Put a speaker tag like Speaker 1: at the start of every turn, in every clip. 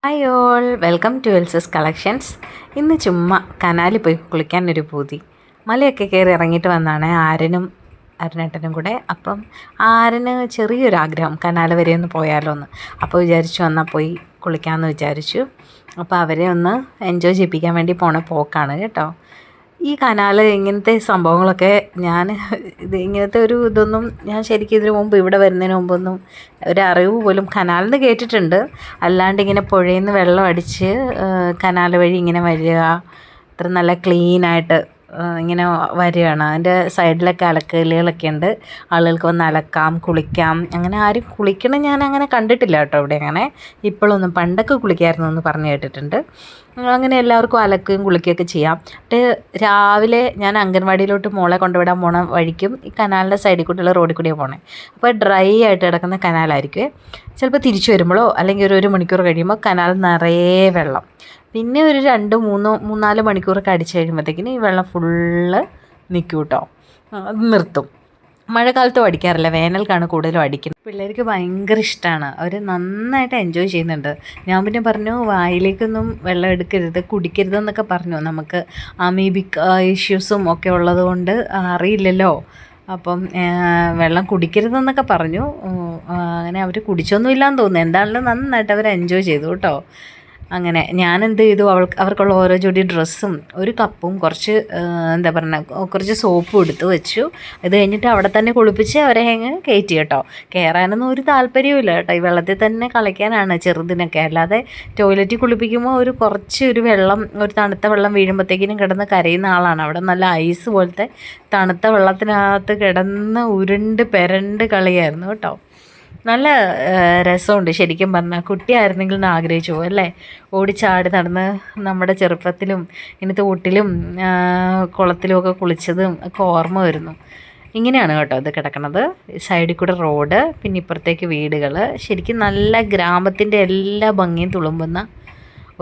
Speaker 1: Hi all, welcome to എൽസസ് collections. ഇന്ന് ചുമ്മാ കനാലിൽ പോയി കുളിക്കാനൊരു പൂതി. മലയൊക്കെ കയറി ഇറങ്ങിയിട്ട് വന്നാണ് അരുണേട്ടനും കൂടെ. അപ്പം ആരന് ചെറിയൊരാഗ്രഹം കനാൽ വരെ ഒന്ന് പോയാലോ എന്ന്. അപ്പോൾ വിചാരിച്ചു എന്നാൽ പോയി കുളിക്കാമെന്ന് വിചാരിച്ചു. അപ്പോൾ അവരെ ഒന്ന് എൻജോയ് ചെയ്യിപ്പിക്കാൻ വേണ്ടി പോണ പോക്കാണ് കേട്ടോ. ഈ കനാൽ ഇങ്ങനത്തെ സംഭവങ്ങളൊക്കെ ഇങ്ങനത്തെ ഒരു ഇതൊന്നും ഞാൻ ശരിക്കും ഇതിനു മുമ്പ് ഇവിടെ വരുന്നതിന് മുമ്പൊന്നും ഒരറിവ് പോലും കനാലിൽ കേട്ടിട്ടുണ്ട്. അല്ലാണ്ട് ഇങ്ങനെ പുഴയിൽ നിന്ന് വെള്ളം അടിച്ച് കനാൽ വഴി ഇങ്ങനെ വരിക, അത്ര നല്ല ക്ലീനായിട്ട് ഇങ്ങനെ വരികയാണ്. അതിൻ്റെ സൈഡിലൊക്കെ അലക്കല്ലുകളൊക്കെ ഉണ്ട്. ആളുകൾക്ക് വന്ന് അലക്കാം, കുളിക്കാം. അങ്ങനെ ആരും കുളിക്കണം ഞാൻ അങ്ങനെ കണ്ടിട്ടില്ല കേട്ടോ ഇവിടെ. അങ്ങനെ ഇപ്പോഴൊന്നും, പണ്ടൊക്കെ കുളിക്കായിരുന്നു എന്ന് പറഞ്ഞു കേട്ടിട്ടുണ്ട്. അങ്ങനെ എല്ലാവർക്കും അലക്കുകയും കുളിക്കുകയൊക്കെ ചെയ്യാം. രാവിലെ ഞാൻ അംഗൻവാടിയിലോട്ട് മോളെ കൊണ്ടുവിടാൻ പോണ വഴിക്കും ഈ കനാലിൻ്റെ സൈഡിൽ കൂടെയുള്ള റോഡിൽ കൂടിയാണ് പോണേ. അപ്പോൾ ഡ്രൈ ആയിട്ട് കിടക്കുന്ന കനാലായിരിക്കും. ചിലപ്പോൾ തിരിച്ചു വരുമ്പോഴോ അല്ലെങ്കിൽ ഒരു മണിക്കൂർ കഴിയുമ്പോൾ കനാൽ നിറയെ വെള്ളം. പിന്നെ ഒരു 2-3-4 മണിക്കൂറൊക്കെ അടിച്ച് കഴിയുമ്പോഴത്തേക്കിന് ഈ വെള്ളം ഫുള്ള് നിൽക്കും കേട്ടോ, നിർത്തും. മഴക്കാലത്തും അടിക്കാറില്ല, വേനൽക്കാണ് കൂടുതലും അടിക്കുന്നത്. പിള്ളേർക്ക് ഭയങ്കര ഇഷ്ടമാണ്, അവർ നന്നായിട്ട് എൻജോയ് ചെയ്യുന്നുണ്ട്. ഞാൻ പിന്നെ പറഞ്ഞു വായിലേക്കൊന്നും വെള്ളം എടുക്കരുത്, കുടിക്കരുതെന്നൊക്കെ പറഞ്ഞു. നമുക്ക് അമീബിക് ഇഷ്യൂസും ഒക്കെ ഉള്ളത് കൊണ്ട് അറിയില്ലല്ലോ. അപ്പം വെള്ളം കുടിക്കരുതെന്നൊക്കെ പറഞ്ഞു. അങ്ങനെ അവർ കുടിച്ചൊന്നുമില്ലാന്ന് തോന്നുന്നു. എന്താണെങ്കിലും നന്നായിട്ട് അവർ എൻജോയ് ചെയ്തു കേട്ടോ. അങ്ങനെ ഞാൻ എന്ത് ചെയ്തു, അവർക്കുള്ള ഓരോ ജോഡി ഡ്രസ്സും ഒരു കപ്പും കുറച്ച് കുറച്ച് സോപ്പും എടുത്ത് വെച്ചു. ഇത് കഴിഞ്ഞിട്ട് അവിടെ തന്നെ കുളിപ്പിച്ച് അവരെ കയറ്റി കേട്ടോ. കയറാനൊന്നും ഒരു താല്പര്യമില്ല കേട്ടോ, ഈ വെള്ളത്തിൽ തന്നെ കളിക്കാനാണ് ചെറുതിനൊക്കെ. അല്ലാതെ ടോയ്ലറ്റിൽ കുളിപ്പിക്കുമ്പോൾ ഒരു വെള്ളം, ഒരു തണുത്ത വെള്ളം വീഴുമ്പോഴത്തേക്കിനും കിടന്ന് കരയുന്ന ആളാണ്. അവിടെ നല്ല ഐസ് പോലത്തെ തണുത്ത വെള്ളത്തിനകത്ത് കിടന്ന് ഉരുണ്ട് പെരണ്ട് കളിയായിരുന്നു കേട്ടോ. നല്ല രസമുണ്ട് ശരിക്കും പറഞ്ഞാൽ. കുട്ടിയായിരുന്നെങ്കിൽ എന്ന് ആഗ്രഹിച്ചു പോകും അല്ലേ. ഓടിച്ചാടി നടന്ന് നമ്മുടെ ചെറുപ്പത്തിലും ഇനി തോട്ടിലും കുളത്തിലുമൊക്കെ കുളിച്ചതും ഒക്കെ ഓർമ്മ വരുന്നു. ഇങ്ങനെയാണ് കേട്ടോ ഇത് കിടക്കണത്. സൈഡിൽ കൂടെ റോഡ്, പിന്നെ ഇപ്പുറത്തേക്ക് വീടുകൾ. ശരിക്കും നല്ല ഗ്രാമത്തിൻ്റെ എല്ലാ ഭംഗിയും തുളുമ്പുന്ന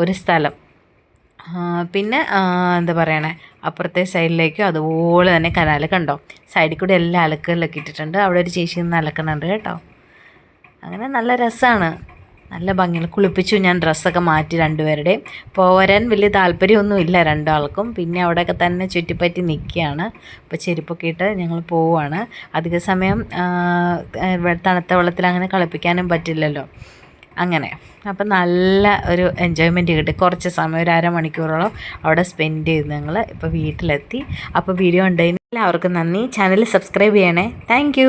Speaker 1: ഒരു സ്ഥലം. പിന്നെ അപ്പുറത്തെ സൈഡിലേക്കും അതുപോലെ തന്നെ കനാൽ കണ്ടോ. സൈഡിൽ കൂടെ എല്ലാ അലക്കുകളിലൊക്കെ ഇട്ടിട്ടുണ്ട്. അവിടെ ഒരു ചേച്ചി നിന്ന് അലക്കുന്നുണ്ട് കേട്ടോ. അങ്ങനെ നല്ല രസമാണ്, നല്ല ഭംഗിയിൽ കുളിപ്പിച്ചു. ഞാൻ ഡ്രസ്സൊക്കെ മാറ്റി രണ്ടുപേരുടെയും. പോരാൻ വലിയ താല്പര്യമൊന്നുമില്ല രണ്ടാൾക്കും. പിന്നെ അവിടെയൊക്കെ തന്നെ ചുറ്റിപ്പറ്റി നിൽക്കുകയാണ്. അപ്പോൾ ചെരുപ്പൊക്കെ ഇട്ട് ഞങ്ങൾ പോവുകയാണ്. അധിക സമയം തണുത്ത വെള്ളത്തിൽ അങ്ങനെ കളിപ്പിക്കാനും പറ്റില്ലല്ലോ. അങ്ങനെ അപ്പം നല്ല ഒരു എൻജോയ്മെൻറ്റ് കിട്ടി. കുറച്ച് സമയം, ഒരു അരമണിക്കൂറോളം അവിടെ സ്പെൻഡ് ചെയ്ത് ഞങ്ങൾ ഇപ്പോൾ വീട്ടിലെത്തി. അപ്പോൾ വീഡിയോ ഉണ്ടെങ്കിൽ എല്ലാവർക്കും നന്ദി. ചാനൽ സബ്സ്ക്രൈബ് ചെയ്യണേ. താങ്ക്